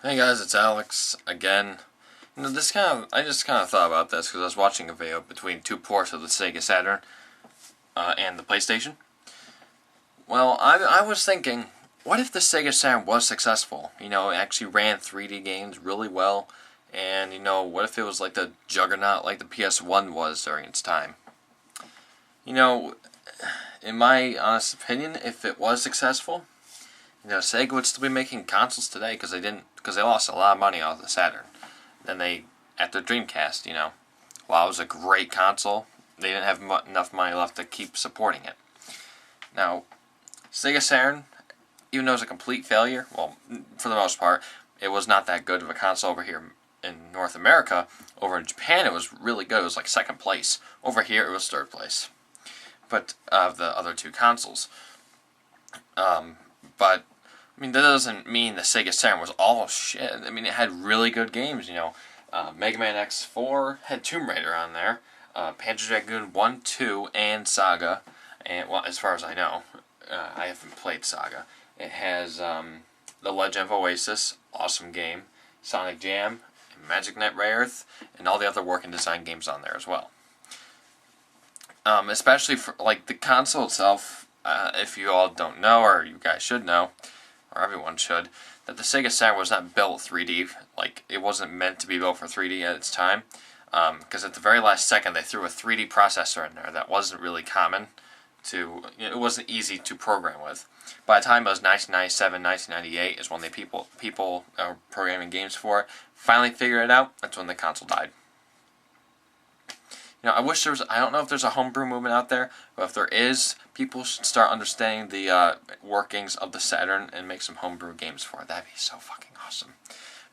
Hey guys, it's Alex again. I just kind of thought about this because I was watching a video between two ports of the Sega Saturn and the PlayStation. Well, I was thinking, what if the Sega Saturn was successful? You know, it actually ran 3D games really well, and what if it was like the juggernaut like the PS1 was during its time? You know, in my honest opinion, if it was successful, Sega would still be making consoles today because they lost a lot of money off the Saturn. Then at the Dreamcast, while it was a great console, they didn't have enough money left to keep supporting it. Now, Sega Saturn, even though it was a complete failure, well, for the most part, it was not that good of a console over here in North America. Over in Japan, it was really good. It was like second place. Over here, it was third place. But of the other two consoles. But that doesn't mean the Sega Saturn was all shit. It had really good games, Mega Man X4 had Tomb Raider on there, Panzer Dragoon 1, 2, and Saga, and, well, as far as I know, I haven't played Saga. It has The Legend of Oasis, awesome game, Sonic Jam, Magic Knight Rayearth, and all the other work and design games on there as well. Especially for, like, the console itself, if you all don't know, or you guys should know, or everyone should, that the Sega Saturn was not built 3D. Like, it wasn't meant to be built for 3D at its time. Because at the very last second, they threw a 3D processor in there that wasn't really common to, it wasn't easy to program with. By the time it was 1997, 1998 is when people programming games for it finally figured it out. That's when the console died. I wish there was, I don't know if there's a homebrew movement out there, but if there is, people should start understanding the workings of the Saturn and make some homebrew games for it. That'd be so fucking awesome.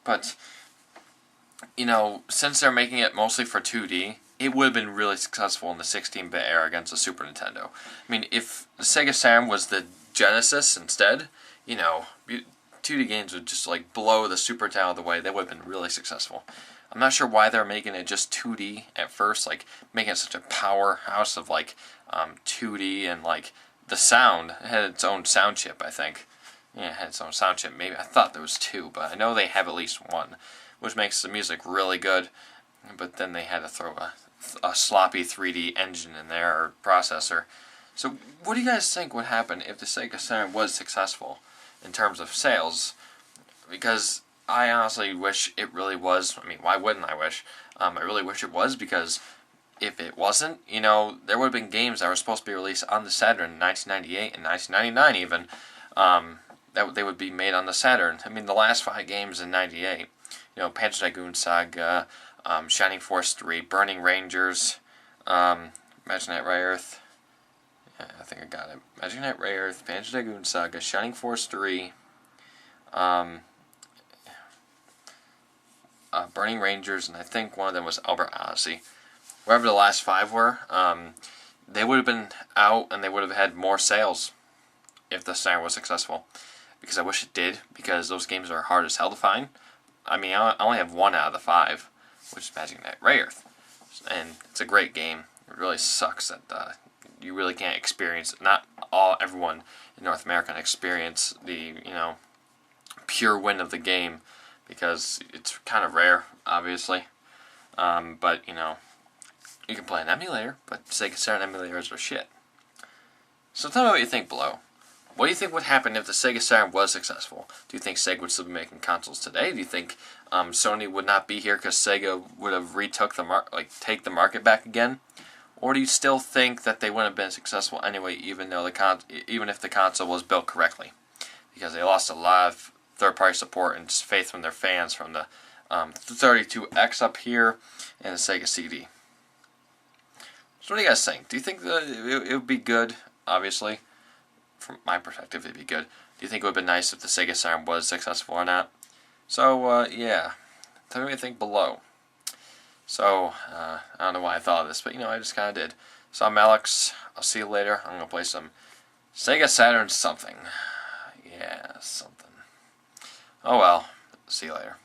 But, since they're making it mostly for 2D, it would have been really successful in the 16-bit era against the Super Nintendo. If the Sega Saturn was the Genesis instead, 2D games would just, blow the Super Nintendo out of the way. They would have been really successful. I'm not sure why they're making it just 2D at first, making it such a powerhouse of 2D and the sound. It had its own sound chip, I think. Yeah, it had its own sound chip. Maybe I thought there was two, but I know they have at least one, which makes the music really good. But then they had to throw a sloppy 3D engine in there or processor. So, what do you guys think would happen if the Sega Saturn was successful in terms of sales? Because I honestly wish it really was. Why wouldn't I wish? I really wish it was, because if it wasn't, there would have been games that were supposed to be released on the Saturn in 1998 and 1999 even, that they would be made on the Saturn. The last 5 games in 98, Panzer Dragoon Saga, Shining Force 3, Burning Rangers, Magic Knight Rayearth, yeah, I think I got it. Magic Knight Rayearth, Panzer Dragoon Saga, Shining Force 3, Burning Rangers, and I think one of them was Albert Odyssey. Wherever the last 5 were, they would have been out and they would have had more sales if the Saturn was successful. Because I wish it did, because those games are hard as hell to find. I only have 1 out of the 5, which is Magic Knight Rayearth. And it's a great game. It really sucks that you really can't experience, everyone in North America can experience the, pure win of the game, because it's kind of rare, obviously. But, you can play an emulator, but Sega Saturn emulators are shit. So tell me what you think below. What do you think would happen if the Sega Saturn was successful? Do you think Sega would still be making consoles today? Do you think Sony would not be here because Sega would have take the market back again? Or do you still think that they wouldn't have been successful anyway, even if the console was built correctly? Because they lost a lot of third-party support and faith from their fans from the 32X up here and the Sega CD. So what do you guys think? Do you think that it would be good? Obviously, from my perspective, it'd be good. Do you think it would have been nice if the Sega Saturn was successful or not? So, yeah. Tell me what you think below. So, I don't know why I thought of this, but, I just kind of did. So, I'm Alex. I'll see you later. I'm going to play some Sega Saturn something. Yeah, something. Oh well. See you later.